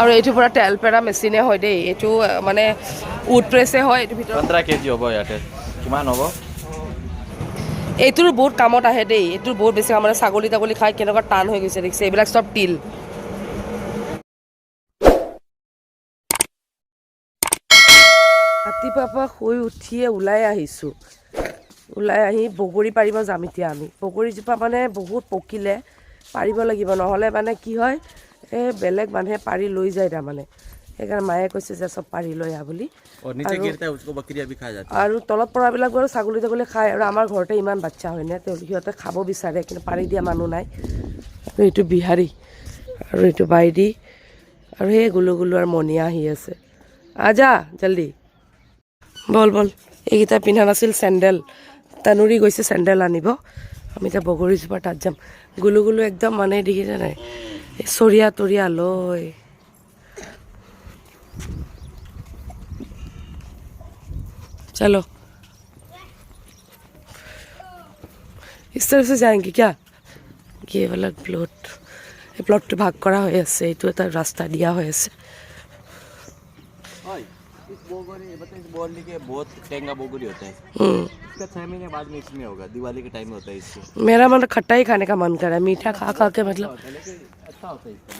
আৰু এইটো পুৰা তেল পেৰা মেচিনে হয় দেই এইটো মানে উড প্ৰেছে হয় এইটো ভিতৰত 15 কেজি হ'ব ইয়াতে কিমান হ'ব এইটোৰ বহুত কামত আহে দেই এইটোৰ বহুত বেছি মানে ছাগলী তাগলী খাই কেনেকুৱা টান হৈ গৈছে দেখিছে এইবিলাক চব তিল ৰাতিপুৱাৰ পৰা শুই উঠিয়ে ওলাই আহিছোঁ ওলাই আহি বগৰী পাৰিব যাম এতিয়া আমি বগৰীজোপা মানে বহুত পকিলে পাৰিব লাগিব নহ'লে মানে কি হয় এই বেলেগ মানুহে পাৰি লৈ যায় তাৰমানে সেইকাৰণে মায়ে কৈছে যে চব পাৰি লৈ আহ বুলি আৰু তলত পৰাবিলাক বাৰু ছাগলী তাগলী খায় আৰু আমাৰ ঘৰতে ইমান বাচ্চা হয়নে সিহঁতে খাব বিচাৰে কিন্তু পাৰি দিয়া মানুহ নাই আৰু এইটো বিহাৰী আৰু এইটো বাইদি আৰু সেই গুলু গুলু আৰু মণিয়া আহি আছে আজা জল্দি বল বল এইকেইটা পিন্ধা নাছিল চেণ্ডেল তানুৰি গৈছে চেণ্ডেল আনিব আমি এতিয়া বগৰীজোপাৰ তাত যাম গুলু গুলু একদম মানে দেখিছে নাই এই চৰিয়া তৰিয়া লৈ चलो इस तरफ से जाएंगे क्या ये वाला प्लॉट ये प्लॉट भाग करा हुआ है এইটো এটা रास्ता दिया हुआ है इस बोगरी बताइए इस बोली के बहुत टेंगा बोगरी होता है इसका 6 महीने बाद में इसमें होगा दिवाली के टाइम में होता है इससे मेरा मन खट्टा ही खाने का मन कर रहा है मीठा खा खा के मतलब अच्छा होता है इसका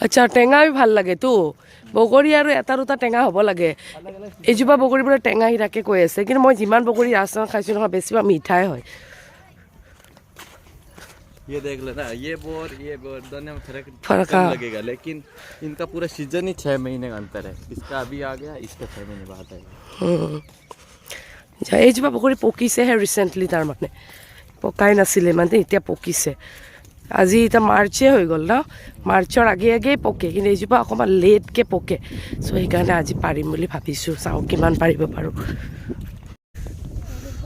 अच्छा টেঙা भी ভাল লাগে তো বগৰী আৰু এটা দুটা টেঙা হ'ব লাগে এইজোপা বগৰীবোৰে টেঙা হিৰাকে কৈ আছে কিন্তু মই যিমান বগৰী ৰাস্তাত খাইছোঁ নহয় বেছিভাগ মিঠাই হয় ये देख लेना ये बोर दोनों में फर्क कम लगेगा लेकिन इनका पूरा सीजन ही 6 महीने का अंतर है इसका अभी आ गया इसका 6 महीने बाद आएगा এইজোপা বগৰী পকিছেহে ৰিচেণ্টলি তাৰমানে পকাই নাছিলে মানে এতিয়া পকিছে আজি এতিয়া মাৰ্চে হৈ গ'ল ন মাৰ্চৰ আগে আগেই পকে কিন্তু এইজোপা অকণমান লেটকৈ পকে চ' সেইকাৰণে আজি পাৰিম বুলি ভাবিছোঁ চাওঁ কিমান পাৰিব পাৰোঁ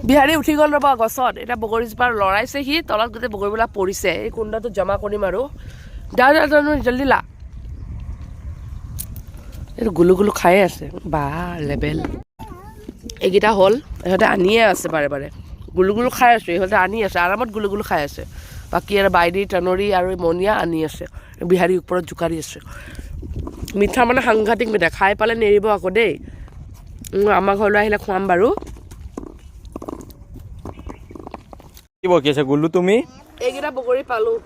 বিহাৰী উঠি গ'ল ৰ'বা গছত এতিয়া বগৰীজোপা লৰাইছে সি তলত গোটেই বগৰীবিলাক পৰিছে এই কুণ্ডাটো জমা কৰিম আৰু জল্দি লা এইটো গুলু গুলু খায়ে আছে বা লেবেল এইকেইটা হ'ল ইহঁতে আনিয়ে আছে বাৰে বাৰে গুলু গুলু খাই আছোঁ ইহঁতে আনি আছে আৰামত গুলু গুলু খাই আছে বাকী আৰু বাইদি টানৰি আৰু মনিয়া আনি আছে বিহাৰী ওপৰত জোকাৰি আছে মিঠা মানে সাংঘাতিক মিঠা খাই পালে নেৰিব আকৌ দেই আমাৰ ঘৰলৈ আহিলে খুৱাম বাৰু কি বকি আছে গুল্লু তুমি এইকেইটা বগৰী পালোঁ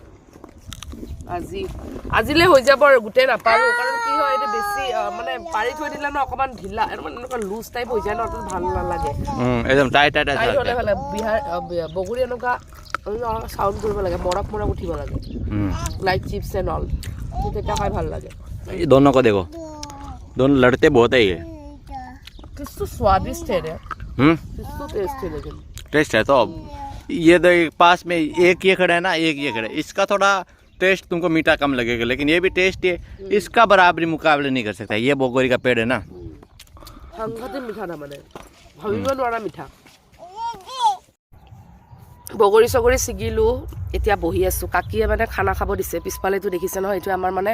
আজিলৈ হৈ যাব আৰু গোটেই নাপাৰোঁ কাৰণ কি হয় এইটো বেছি মানে পাৰি থৈ দিলে ন অকণমান ঢিলা মানে এনেকুৱা লুজ টাইপ হৈ যায় ন অত ভাল নালাগে একদম টাইট হ'লে হ'লে বগৰী এনেকুৱা চাউণ্ড কৰিব লাগে মৰক উঠিব লাগে লাইক চিপছ এণ্ড অল তেতিয়া খাই ভাল লাগে ये दोनों को देखो दोनों लड़ते बहुत है ये किसको स्वादिष्ट है रे किसको टेस्ट है लेकिन टेस्ट है तो ये तो पास में एक ये खड़ा है ना एक ये खड़ा है इसका थोड़ा टेस्ट तुमको मीठा कम लगेगा लेकिन ये भी टेस्ट है इसका बराबरी मुकाबले नहीं कर सकता ये बोगरी का पेड़ है ना সাংঘাতিক মিঠা না মানে ভাবিব নোৱাৰা মিঠা বগৰী চগৰী ছিগিলোঁ এতিয়া বহি আছোঁ কাকীয়ে মানে খানা খাব দিছে পিছফালেতো দেখিছে নহয় এইটো আমাৰ মানে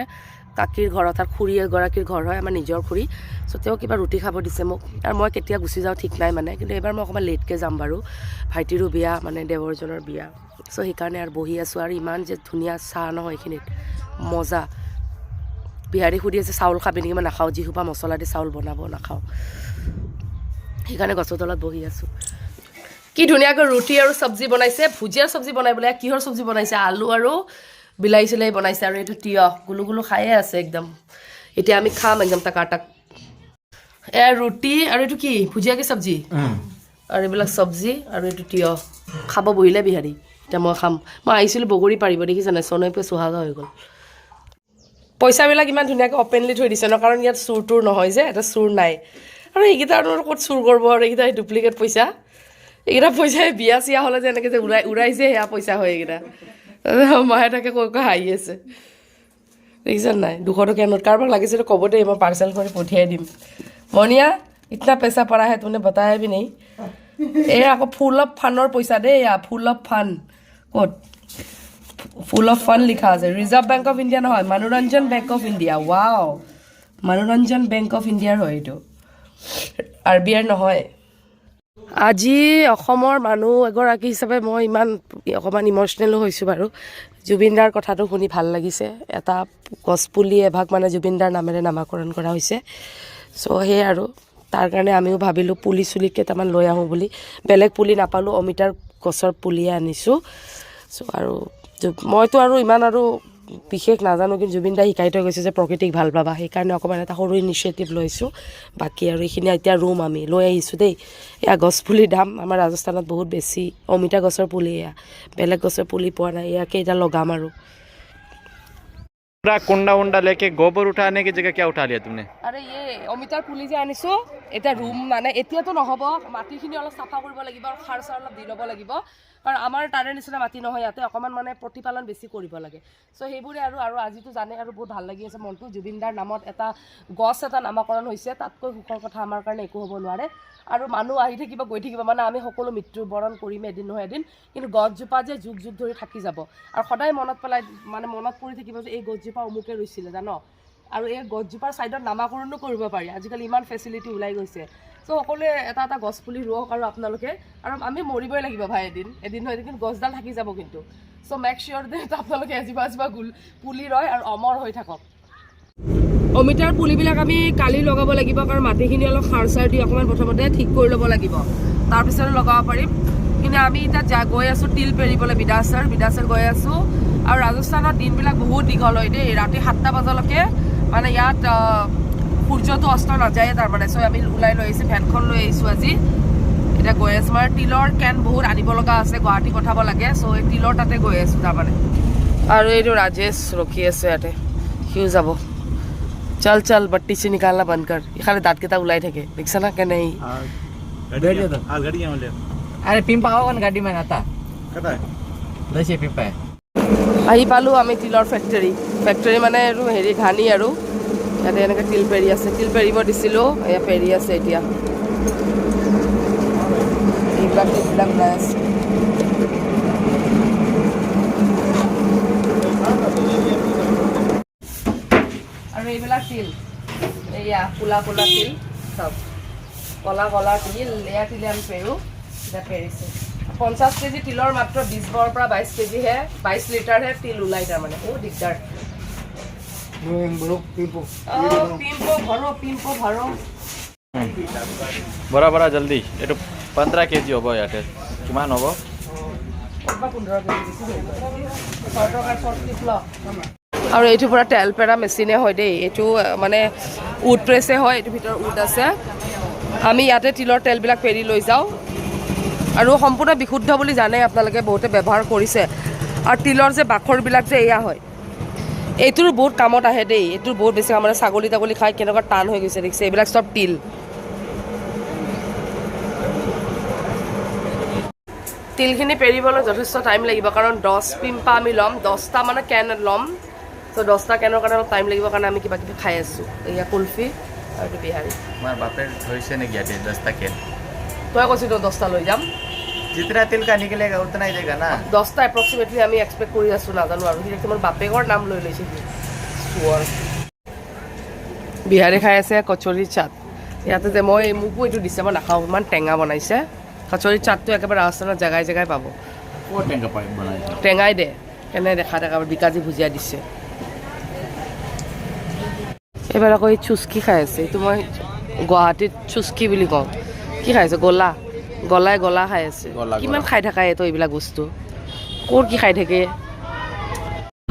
কাকীৰ ঘৰত আৰু খুৰী এগৰাকীৰ ঘৰ হয় আমাৰ নিজৰ খুৰী চ' তেওঁ কিবা ৰুটি খাব দিছে মোক আৰু মই কেতিয়া গুচি যাওঁ ঠিক নাই মানে কিন্তু এইবাৰ মই অকণমান লেটকৈ যাম বাৰু ভাইটিৰো বিয়া মানে দেৱৰজনৰ বিয়া চ' সেইকাৰণে আৰু বহি আছোঁ আৰু ইমান যে ধুনীয়া চাহ নহয় এইখিনিত মজা বিহাৰী সুধি আছে চাউল খাবি নেকি মই নাখাওঁ যিসোপা মছলা দি চাউল বনাব নাখাওঁ সেইকাৰণে গছৰ তলত বহি আছোঁ কি ধুনীয়াকৈ ৰুটি আৰু চব্জি বনাইছে ভুজিয়াৰ চব্জি বনাই বোলে কিহৰ চব্জি বনাইছে আলু আৰু বিলাহী চিলাহী বনাইছে আৰু এইটো তিয়হ গুলু গুলু খায়ে আছে একদম এতিয়া আমি খাম একদম টাকাটাক ৰুটি আৰু এইটো কি ভুজিয়া কি চব্জি আৰু এইবিলাক চব্জি আৰু এইটো তিয়হ খাব বহিলে বিহাৰী এতিয়া মই খাম মই আহিছিলোঁ বগৰী পাৰিব দেখিছে নাই চনৈ পে চুহাগা হৈ গ'ল পইচাবিলাক ইমান ধুনীয়াকৈ অপেনলি থৈ দিছে ন কাৰণ ইয়াত চুৰ তুৰ নহয় যে এটা চুৰ নাই আৰু এইকেইটা আৰু ক'ত চুৰ কৰিব আৰু এইকেইটা ডুপ্লিকেট পইচা এইকেইটা পইচাই বিয়া চিয়া হ'লে যে এনেকৈ যে উৰাইছে সেয়া পইচা হয় এইকেইটা মায়ে তাকে কৈ কৈ হাঁহি আছে দেখিছেনে নাই 200 টকীয়া নোট কাৰোবাক লাগিছিলে ক'ব দেই মই পাৰ্চেল কৰি পঠিয়াই দিম মনিয়া ইতনা পেচা পৰা হে তুমনে বতায়া ভি নেই এই আকৌ ফুল অফ ফানৰ পইচা দেই ফুল অফ ফান ক'ত ফুল অফ ফান লিখা আছে ৰিজাৰ্ভ বেংক অফ ইণ্ডিয়া নহয় মনোৰঞ্জন বেংক অফ ইণ্ডিয়া ৱাও মনোৰঞ্জন বেংক অফ ইণ্ডিয়াৰ হয় এইটো RBI নহয় আজি অসমৰ মানুহ এগৰাকী হিচাপে মই ইমান অকণমান ইম'চনেলো হৈছোঁ বাৰু জুবিনদাৰ কথাটো শুনি ভাল লাগিছে এটা গছপুলি এভাগ মানে জুবিনদাৰ নামেৰে নামাকৰণ কৰা হৈছে চ' সেয়ে আৰু তাৰ কাৰণে আমিও ভাবিলোঁ পুলি চুলি কেইটামান লৈ আহোঁ বুলি বেলেগ পুলি নাপালোঁ অমিতাৰ গছৰ পুলিয়ে আনিছোঁ চ' আৰু মইতো আৰু ইমান আৰু বিশেষ নাজানো কিন্তু জুবিনদাই শিকাই থৈ গৈছে যে প্ৰকৃতিক ভাল পাবা সেইকাৰণে অকণমান এটা সৰু ইনিচিয়েটিভ লৈছোঁ বাকী আৰু এইখিনি এতিয়া ৰুম আমি লৈ আহিছোঁ দেই এয়া গছপুলিৰ দাম আমাৰ ৰাজস্থানত বহুত বেছি অমিতা গছৰ পুলি এয়া বেলেগ গছৰ পুলি পোৱা নাই ইয়াকে এতিয়া লগাম আৰু पूरा कुंडा उंडा लेके गोबर उठाने की जगह क्या उठा लिया तुमने আৰে অমিতাৰ পুলি যে আনিছোঁ এতিয়া ৰুম মানে এতিয়াতো নহ'ব মাটিখিনি অলপ চাফা কৰিব লাগিব আৰু সাৰ চাৰ অলপ দি ল'ব লাগিব কাৰণ আমাৰ তাৰে নিচিনা মাটি নহয় ইয়াতে অকণমান মানে প্ৰতিপালন বেছি কৰিব লাগে চ' সেইবোৰে আৰু আজিতো জানে আৰু বহুত ভাল লাগি আছে মনটো জুবিনদাৰ নামত এটা গছ এটা নামাকৰণ হৈছে তাতকৈ সুখৰ কথা আমাৰ কাৰণে একো হ'ব নোৱাৰে আৰু মানুহ আহি থাকিব গৈ থাকিব মানে আমি সকলো মৃত্যুবৰণ কৰিম এদিন নহয় এদিন কিন্তু গছজোপা যে যুগ যুগ ধৰি থাকি যাব আৰু সদায় মনত পেলাই মানে মনত পৰি থাকিব যে এই গছজোপা অমুকে ৰুইছিলে জানো আৰু এই গছজোপাৰ ছাইডত নামাকৰণো কৰিব পাৰি আজিকালি ইমান ফেচিলিটি ওলাই গৈছে চ' সকলোৱে এটা এটা গছ পুলি ৰুৱক আৰু আপোনালোকে আৰু আমি মৰিবই লাগিব ভাই এদিন নহয় এদিন কিন্তু গছডাল থাকি যাব কিন্তু চ' মেক চিয়'ৰ যে আপোনালোকে এজোপা এজোপা পুলি ৰয় আৰু অমৰ হৈ থাকক অমিতাৰ পুলিবিলাক আমি কালি লগাব লাগিব কাৰণ মাটিখিনি অলপ সাৰ চাৰ দি অকণমান প্ৰথমতে ঠিক কৰি ল'ব লাগিব তাৰপিছত লগাব পাৰিম কিন্তু আমি এতিয়া গৈ আছোঁ তিল পেৰিবলৈ বিদাচাৰ গৈ আছোঁ আৰু ৰাজস্থানৰ দিনবিলাক বহুত দীঘল হয় দেই ৰাতি 7টা বজালৈকে মানে ইয়াত সূৰ্যটো অস্ত নাযায়ে তাৰমানে চ' আমি ওলাই লৈ আহিছোঁ ফেনখন লৈ আহিছোঁ আজি এতিয়া গৈ আছোঁ মানে তিলৰ কেন বহুত আনিব লগা আছে গুৱাহাটী পঠাব লাগে চ' এই তিলৰ তাতে গৈ আছোঁ তাৰমানে আৰু এইটো ৰাজেশ ৰখি আছে ইয়াতে সিও যাব चल चल बट्टी से निकालना बंद कर ये खाली दांत केटा उलाई থাকে দেখছ না কেনে अरे पिंपा आओ गाड़ी में आता লৈছে পিম্পাই আহি পালোঁ আমি তিলৰ ফেক্টৰী মানে আৰু হেৰি ঘানি আৰু ইয়াতে এনেকৈ তিল পেৰি আছে তিল পেৰিব দিছিলোঁ এয়া পেৰি আছে এতিয়া এইবিলাক তিলবিলাক ওলাই আছে আৰু এইবিলাক তিল এয়া কোলা কোলা তিল চব কলা কলা তিল এয়া তিলে আমি পেৰোঁ এতিয়া পেৰিছে 50 কেজি তিলৰ মাত্ৰ 20 বৰ পৰা 22 কেজিহে 22 লিটাৰহে তিল ওলাই তাৰমানে বহুত দিগদাৰ পিম্পো ভৰো बरा बरा जल्दी ये 15 केजी হ'ব ইয়াতে কিমান হ'ব 15 কেজি আৰু এইটো পুৰা তেল পেৰা মেচিনে হয় দেই এইটো মানে উড প্ৰেছে হয় এইটো ভিতৰত উড আছে আমি ইয়াতে তিলৰ তেলবিলাক পেৰি লৈ যাওঁ আৰু সম্পূৰ্ণ বিশুদ্ধ বুলি জানে আপোনালোকে বহুতে ব্যৱহাৰ কৰিছে আৰু তিলৰ যে বাখৰবিলাক যে এয়া হয় এইটোৰ বহুত কামত আহে দেই এইটোৰ বহুত বেছি আমাৰ ছাগলী তাগলী খাই কেনেকুৱা টান হৈ গৈছে দেখিছে এইবিলাক চব তিল তিলখিনি পেৰিবলৈ যথেষ্ট টাইম লাগিব কাৰণ 10 পিম্পা আমি ল'ম 10টা মানে কেন ল'ম চ' 10টা কেনৰ কাৰণে অলপ টাইম লাগিব কাৰণে আমি কিবা কিবি খাই আছোঁ এয়া কুলফি আৰু বিহাৰী তোমাৰ বাপে থৈছে নেকি ইয়াতে 10টা কেন তই কৈছিলোঁ 10টা লৈ যাম जितना तेल का निकलेगा उतना ही देगा ना 10টা এপ্ৰক্সিমেটলি আমি এক্সপেক্ট কৰি আছোঁ নাজানো আৰু সি তোমাৰ বাপেকৰ নাম লৈ লৈছে চোৱাৰ বিহাৰী খাই আছে কচুৰি চাট ইয়াতে যে মই মোকো এইটো দিছে মই নাখাওঁ ইমান টেঙা বনাইছে কচুৰি চাটটো একেবাৰে ৰাজস্থানত জেগাই জেগাই পাব वो टेंगा पाइप बनाया টেঙাই দে কেনে দেখা দেখা বিকাজি ভুজিয়া দিছে এইবাৰ আকৌ এই চুচকি খাই আছে এইটো মই গুৱাহাটীত চুচকি বুলি কওঁ কি খাই আছে গলা খাই আছে কিমান খাই থাকা এইটো এইবিলাক বস্তু ক'ৰ কি খাই থাকে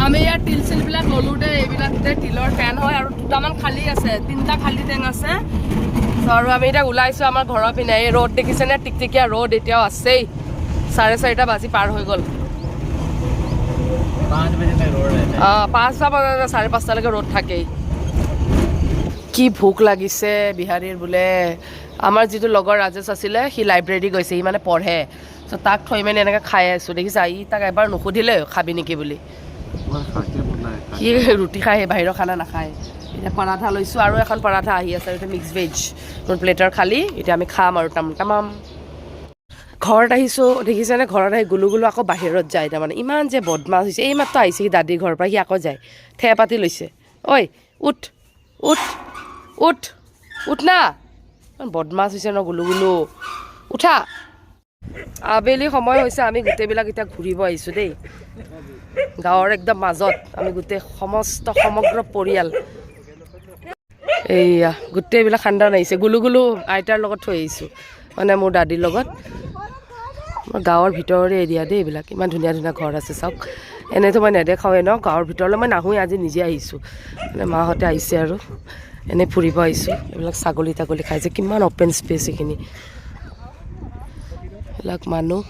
আমি ইয়াৰ তিল চিলবিলাক ল'লোঁ দে এইবিলাক তিলৰ টেন হয় আৰু দুটামান খালী আছে 3টা খালী টেং আছে আৰু আমি এতিয়া ওলাইছোঁ আমাৰ ঘৰৰ পিনে এই ৰ'দ দেখিছেনে টিকটিকীয়া ৰ'দ এতিয়াও আছেই 4:30 বাজি পাৰ হৈ গ'ল 5 बजे तक रोड रहता है 5টা বজাত 5:30লৈকে ৰ'দ থাকেই কি ভোক লাগিছে বিহাৰীৰ বোলে আমাৰ যিটো লগৰ ৰাজেশ আছিলে সি লাইব্ৰেৰী গৈছে সি মানে পঢ়ে চ' তাক থৈ মানে এনেকৈ খাই আছোঁ দেখিছা ই তাক এবাৰ নুসুধিলে খাবি নেকি বুলি সি ৰুটি খাই বাহিৰৰ খানা নাখায় এতিয়া পৰাঠা লৈছোঁ আৰু এখন পৰাঠা আহি আছে এতিয়া মিক্স ভেজ মোৰ প্লেটাৰ খালী এতিয়া আমি খাম আৰু তামাম ঘৰত আহিছোঁ দেখিছেনে ঘৰত আহি গুলু আকৌ বাহিৰত যায় তাৰমানে ইমান যে বদমাছ হৈছে এই মাত্ৰ আহিছে সি দাদীৰ ঘৰৰ পৰা সি আকৌ যায় ঠেহ পাতি লৈছে ঐ উঠ উঠ উঠ উঠ না বদমাছ হৈছে ন গুলু উঠা আবেলি সময় হৈছে আমি গোটেইবিলাক এতিয়া ঘূৰিব আহিছোঁ দেই গাঁৱৰ একদম মাজত আমি গোটেই সমগ্ৰ পৰিয়াল এইয়া গোটেইবিলাক খান্দান আহিছে গুলু গুলু আইতাৰ লগত থৈ আহিছোঁ মানে মোৰ দাদীৰ লগত গাঁৱৰ ভিতৰৰে এৰিয়া দেই এইবিলাক ইমান ধুনীয়া ধুনীয়া ঘৰ আছে চাওক এনেইতো মই নেদেখাওঁৱে ন গাঁৱৰ ভিতৰলৈ মই নাহোঁৱে আজি নিজে আহিছোঁ মানে মাহঁতে আহিছে আৰু এনেই ফুৰিব আহিছোঁ এইবিলাক ছাগলী তাগলী খাইছে কিমান অ'পেন স্পেচ এইখিনি এইবিলাক মানুহ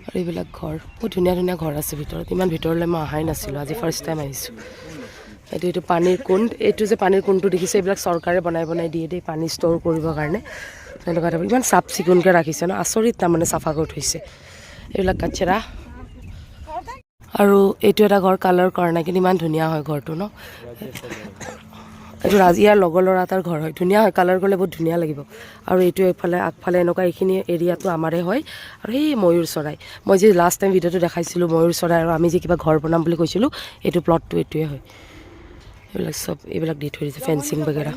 আৰু এইবিলাক ঘৰ বহুত ধুনীয়া ধুনীয়া ঘৰ আছে ভিতৰত ইমান ভিতৰলৈ মই অহাই নাছিলোঁ আজি ফাৰ্ষ্ট টাইম আহিছোঁ এইটো পানীৰ কুণ্ড এইটো যে পানীৰ কুণ্ডটো দেখিছে এইবিলাক চৰকাৰে বনাই দিয়ে দেই পানী ষ্ট'ৰ কৰিবৰ কাৰণে তেনেকুৱা টাইপৰ ইমান চাফ চিকুণকৈ ৰাখিছে ন আচৰিত তাৰমানে চাফা কৰি থৈছে এইবিলাক কাচেৰা আৰু এইটো এটা ঘৰ কালাৰ কৰা নাই কিন্তু ইমান ধুনীয়া হয় ঘৰটো ন এইটো ইয়াৰ লগৰ ল'ৰা এটাৰ ঘৰ হয় ধুনীয়া হয় কালাৰ কৰিলে বহুত ধুনীয়া লাগিব আৰু এইটো এইফালে আগফালে এনেকুৱা এইখিনি এৰিয়াটো আমাৰে হয় আৰু সেই ময়ূৰ চৰাই মই যে লাষ্ট টাইম ভিডিঅ'টো দেখাইছিলোঁ ময়ূৰ চৰাই আৰু আমি যে কিবা ঘৰ বনাম বুলি কৈছিলোঁ এইটো প্লটটো এইটোৱে হয় এইবিলাক দি থৈ দিছে ফেঞ্চিং বাগেৰা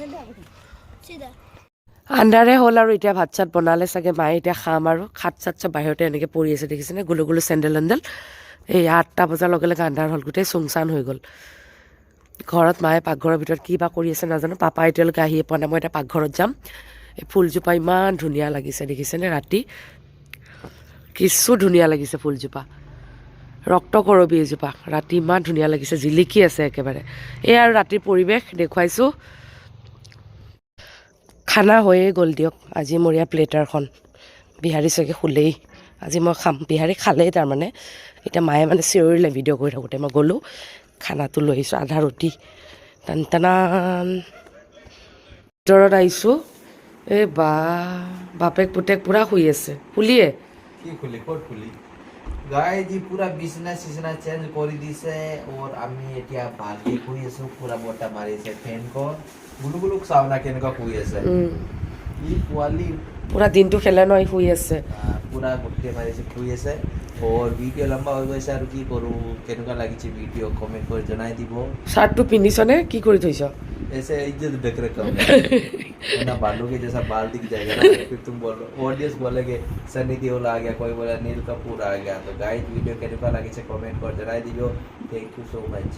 আন্ধাৰে হ'ল আৰু এতিয়া ভাত চাত বনালে চাগে মায়ে এতিয়া খাম আৰু খাত চাত চব বাহিৰতে এনেকৈ পৰি আছে দেখিছেনে গুলু গুলু চেণ্ডেল এণ্ডেল এই 8টা বজাৰ লগে লগে আন্ধাৰ হ'ল গোটেই চুংচান হৈ গ'ল ঘৰত মায়ে পাকঘৰৰ ভিতৰত কি বা কৰি আছে নাজানো পাপা এতিয়ালৈকে আহিয়ে পোৱা নাই মই এতিয়া পাকঘৰত যাম এই ফুলজোপা ইমান ধুনীয়া লাগিছে দেখিছেনে ৰাতি কিছু ধুনীয়া লাগিছে ফুলজোপা ৰক্তকৰবী এজোপা ৰাতি ইমান ধুনীয়া লাগিছে জিলিকি আছে একেবাৰে এই আৰু ৰাতিৰ পৰিৱেশ দেখুৱাইছোঁ খানা হৈয়ে গ'ল দিয়ক আজি মোৰ ইয়াৰ প্লেটাৰখন বিহাৰী চাগে শুলেই আজি মই খাম বিহাৰী খালেই তাৰমানে এতিয়া মায়ে মানে চিঞৰিলে ভিডিঅ' কৰি থাকোঁতে মই গ'লোঁ খানাটো লৈ আহিছোঁ আধা ৰুটি টান টানান ভিতৰত আহিছোঁ এই বাপেক পুতেক পূৰা শুই আছে শুলিয়ে কি খুলি ক'ত খুলি গাই দি পুৰা বিছনা চিছনা চেঞ্জ কৰি দিছে আৰু আমি এতিয়া ভালকে শুই আছো পুৰা বতাহ মাৰিছে ফেনখন গুলু গুলুক চাও না কেনেকুৱা শুই আছে ই পোৱালি পুৰা দিনটো খেলে নহয় শুই আছে পুৰা গোটেই মাৰিছে শুই আছে और ভিডিঅ' লম্বা হৈ গৈছে আৰু কি কৰোঁ কেনেকুৱা লাগিছে ভিডিঅ' কমেণ্ট কৰি জনাই দিব চাৰ্টটো পিন্ধিছনে কি কৰি থৈছ ऐसे इज्जत ढक रखा हूँ ना बालों के जैसा बाल दिख जाएगा ना फिर तुम बोलो ऑडियंस बोलेंगे सनी देओल आ गया कोई बोला नील कपूर आ गया तो गाइस वीडियो कैसे लगी से कमेंट कर जनाई दीजिए थैंक यू सो मच